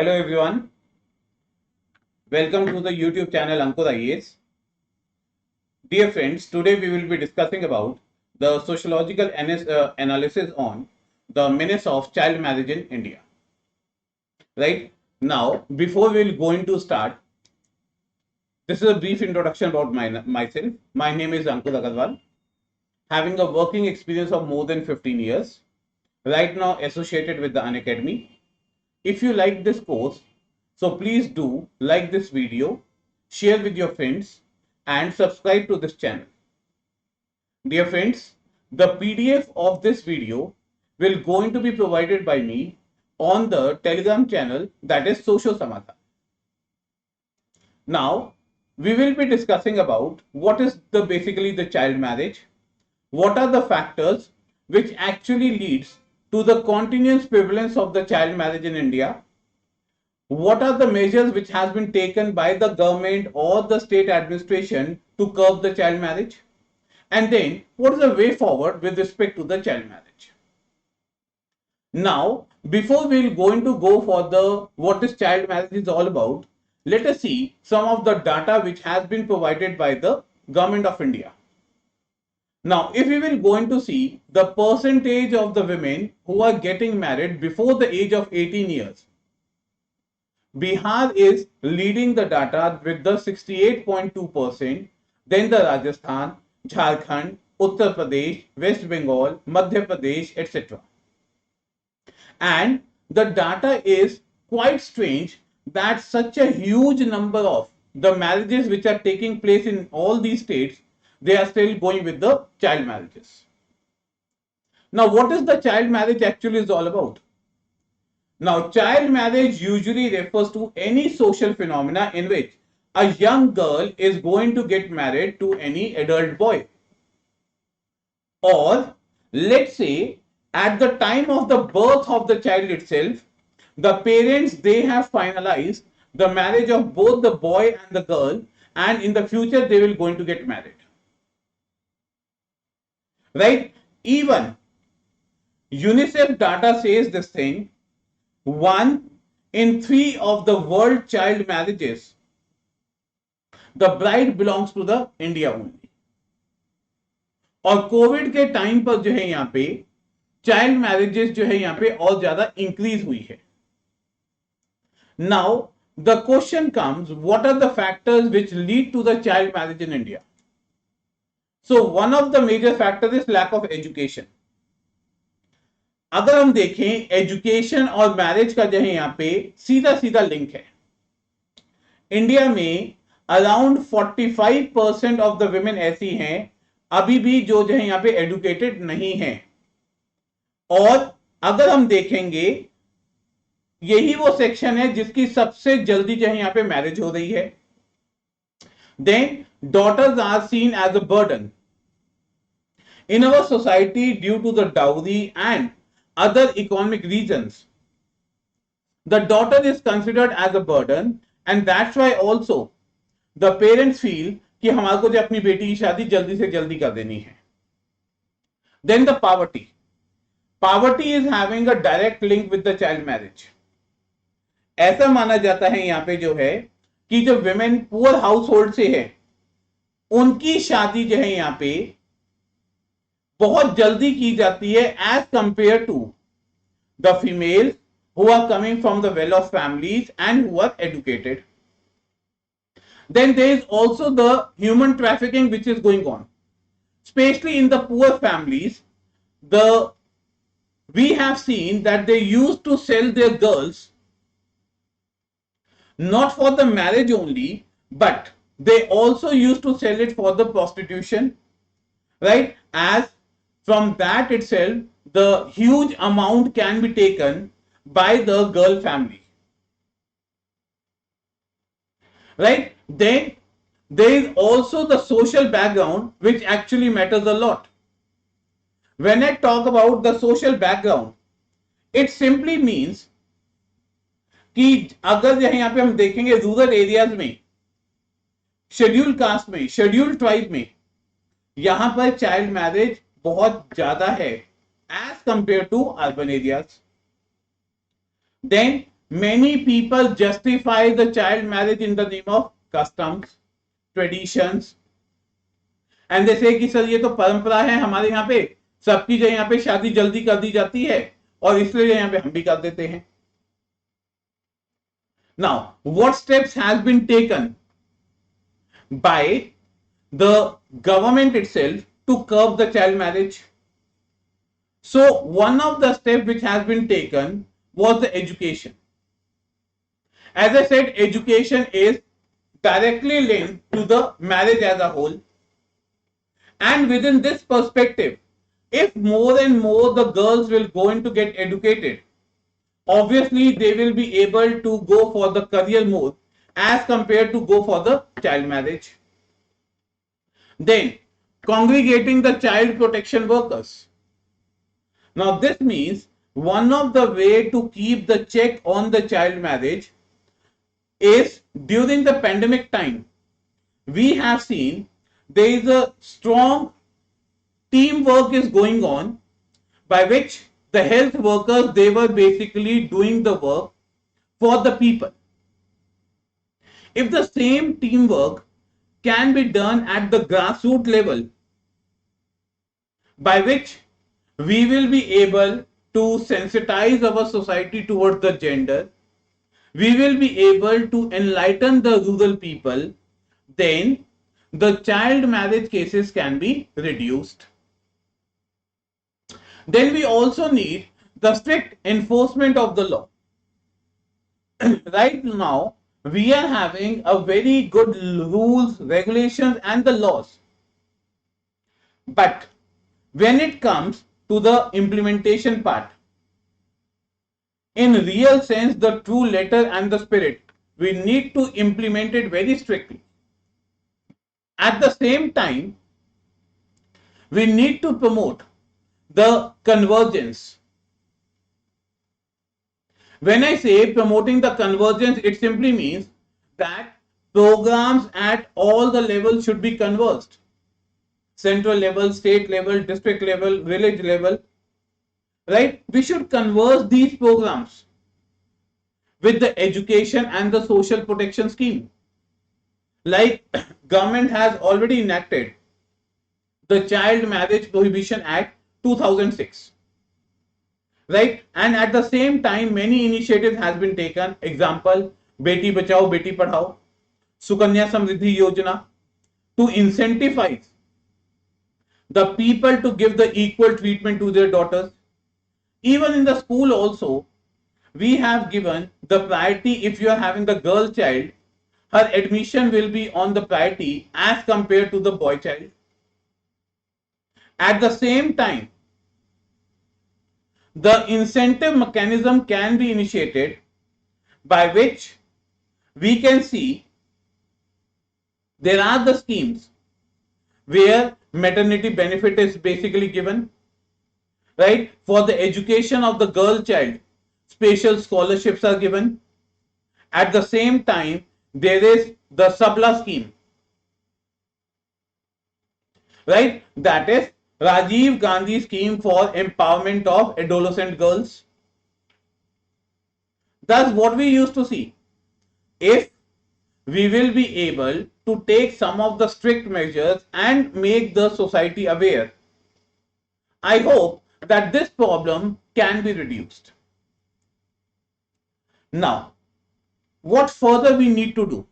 Hello everyone, welcome to the YouTube channel Ankur IAS. Dear friends, today we will be discussing about the sociological analysis on the menace of child marriage in India. Right now, before we will going to start, this is a brief introduction about myself. My name is Ankur Agarwal, having a working experience of more than 15 years. Right now associated with the Unacademy. If you like this course, so please do like this video, share with your friends and subscribe to this channel. Dear friends, the PDF of this video will going to be provided by me on the Telegram channel, that is Social Samadhan. Now, we will be discussing about what is basically the child marriage, what are the factors which actually leads to the continuous prevalence of the child marriage in India, what are the measures which has been taken by the government or the state administration to curb the child marriage, and then what is the way forward with respect to the child marriage. Now, before we're going to go for the what this child marriage is all about, let us see some of the data which has been provided by the government of India. Now, if we will going to see the percentage of the women who are getting married before the age of 18 years, Bihar is leading the data with the 68.2%, then the Rajasthan, Jharkhand, Uttar Pradesh, West Bengal, Madhya Pradesh, etc. And the data is quite strange that such a huge number of the marriages which are taking place in all these states, they are still going with the child marriages. Now, what is the child marriage actually is all about? Now, child marriage usually refers to any social phenomena in which a young girl is going to get married to any adult boy. Or, let's say, at the time of the birth of the child itself, the parents, they have finalized the marriage of both the boy and the girl, and in the future they will going to get married. Right? Even UNICEF data says this thing, 1 in 3 of the world child marriages, the bride belongs to the India only. और Covid के time पर जो है यहाँ पे child marriages जो है यहाँ पे और ज्यादा इंक्रीज हुई है. Now, the question comes, what are the factors which lead to the child marriage in India? So, one of the major factors is lack of education. अगर हम देखें एजुकेशन और मैरिज का जो है यहाँ पे सीधा सीधा लिंक है. इंडिया में अराउंड 45% ऑफ द वुमेन ऐसी हैं अभी भी जो है यहाँ पे एजुकेटेड नहीं है. और अगर हम देखेंगे यही वो सेक्शन है जिसकी सबसे जल्दी जो है यहाँ पे मैरिज हो रही है. Then daughters are seen as a burden in our society due to the dowry and other economic reasons. The daughter is considered as a burden, and that's why also the parents feel कि हमारे को जो अपनी बेटी की शादी जल्दी से जल्दी कर देनी है. Then the poverty. Poverty is having a direct link with the child marriage. ऐसा माना जाता है यहाँ पे जो है कि जो women poor household से है उनकी शादी जो है यहाँ पे बहुत जल्दी की जाती है as compared to the females who are coming from the well-off families and who are educated. Then there is also the human trafficking which is going on, especially in the poor families. We have seen that they used to sell their girls not for the marriage only, but they also used to sell it for the prostitution, right? As from that itself, the huge amount can be taken by the girl family, right? Then there is also the social background which actually matters a lot. When I talk about the social background, it simply means कि अगर यहाँ पे हम देखेंगे rural areas में, scheduled caste में, scheduled tribe में, यहां पर चाइल्ड मैरिज बहुत ज्यादा है as compared to urban areas. Then many people justify the child marriage in the name of customs, traditions, and जैसे कि सर ये तो परंपरा है हमारे यहाँ पे, सबकी जो यहाँ पे शादी जल्दी कर दी जाती है और इसलिए यहाँ पे हम भी कर देते हैं. Now, what steps has been taken by the government itself to curb the child marriage? So, one of the steps which has been taken was the education. As I said, education is directly linked to the marriage as a whole. And within this perspective, if more and more the girls will go into get educated, obviously they will be able to go for the career mode as compared to go for the child marriage. Then, congregating the child protection workers. Now, this means one of the way to keep the check on the child marriage is during the pandemic time, we have seen there is a strong teamwork is going on by which the health workers, they were basically doing the work for the people. If the same teamwork can be done at the grassroots level, by which we will be able to sensitize our society towards the gender, we will be able to enlighten the rural people, then the child marriage cases can be reduced. Then we also need the strict enforcement of the law. Right now, we are having a very good rules, regulations and the laws. But when it comes to the implementation part, in real sense, the true letter and the spirit, we need to implement it very strictly. At the same time, we need to promote the convergence. When I say promoting the convergence, it simply means that programs at all the levels should be converged. Central level, state level, district level, village level, right? We should converge these programs with the education and the social protection scheme. Like government has already enacted the Child Marriage Prohibition Act 2006, right? And at the same time, many initiatives has been taken. Example, Beti Bachao, Beti Padhao, Sukanya Samriddhi Yojana, to incentivize the people to give the equal treatment to their daughters. Even in the school also, we have given the priority. If you are having the girl child, her admission will be on the priority as compared to the boy child. At the same time, the incentive mechanism can be initiated by which we can see there are the schemes where maternity benefit is basically given, right? For the education of the girl child, special scholarships are given. At the same time, there is the Sabla scheme, right? That is Rajiv Gandhi scheme for empowerment of adolescent girls. Thus, what we used to see, if we will be able to take some of the strict measures and make the society aware, I hope that this problem can be reduced. Now, what further we need to do?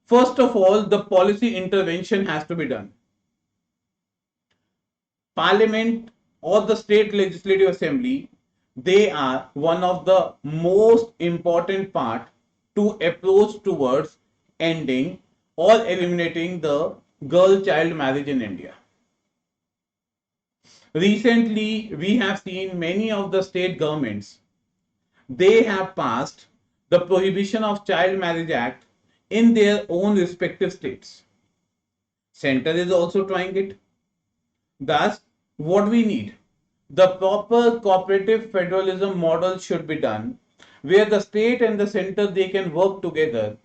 First of all, the policy intervention has to be done. Parliament or the state legislative assembly, they are one of the most important part to approach towards ending or eliminating the girl child marriage in India. Recently, we have seen many of the state governments, they have passed the Prohibition of Child Marriage Act in their own respective states. Center is also trying it. Thus, what we need, the proper cooperative federalism model should be done, where the state and the center, they can work together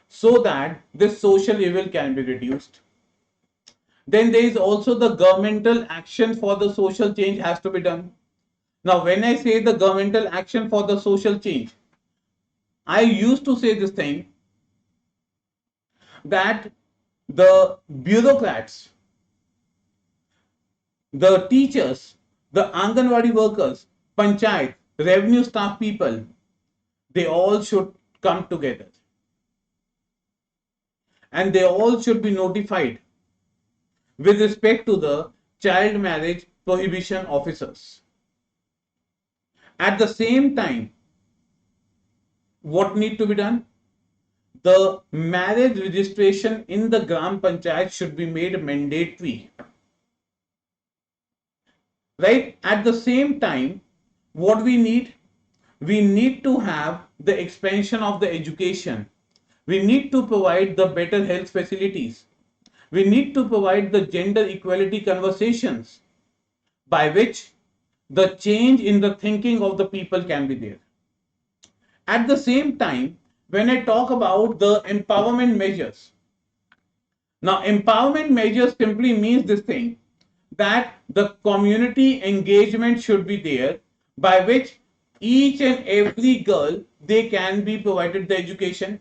so that this social evil can be reduced. Then there is also the governmental action for the social change has to be done. Now, when I say the governmental action for the social change, I used to say this thing that the bureaucrats, the teachers, the Anganwadi workers, panchayat, revenue staff people, they all should come together and they all should be notified with respect to the child marriage prohibition officers. At the same time, what need to be done? The marriage registration in the Gram Panchayat should be made mandatory. Right? At the same time, what we need? We need to have the expansion of the education. We need to provide the better health facilities. We need to provide the gender equality conversations by which the change in the thinking of the people can be there. At the same time, when I talk about the empowerment measures, now empowerment measures simply means this thing that the community engagement should be there by which each and every girl they can be provided the education.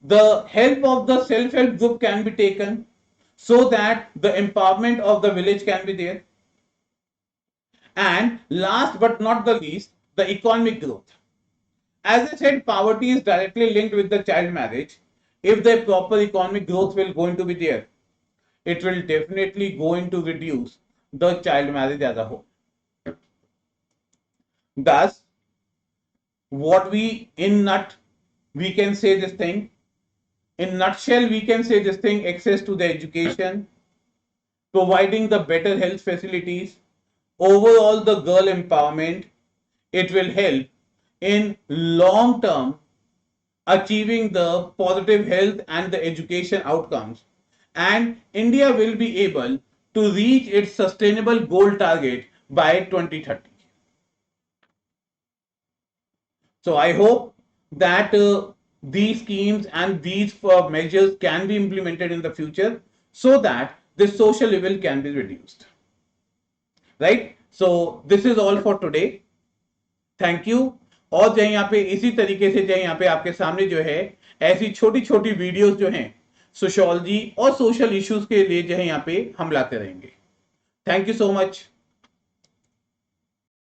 The help of the self-help group can be taken so that the empowerment of the village can be there. And last but not the least, the economic growth. As I said, poverty is directly linked with the child marriage. If the proper economic growth will going to be there, it will definitely going to reduce the child marriage as a whole. Thus, what we in nut we can say this thing in nutshell we can say this thing: access to the education, providing the better health facilities, overall the girl empowerment. It will help in long term achieving the positive health and the education outcomes, and India will be able to reach its sustainable goal target by 2030. So I hope that these schemes and these measures can be implemented in the future so that this social evil can be reduced. Right? So this is all for today. Thank you. और जो यहाँ पे इसी तरीके से जो यहाँ पे आपके सामने जो है ऐसी छोटी छोटी वीडियोस जो हैं सोशियोलॉजी और सोशल इश्यूज के लिए जो है यहाँ पे हम लाते रहेंगे। Thank you so much.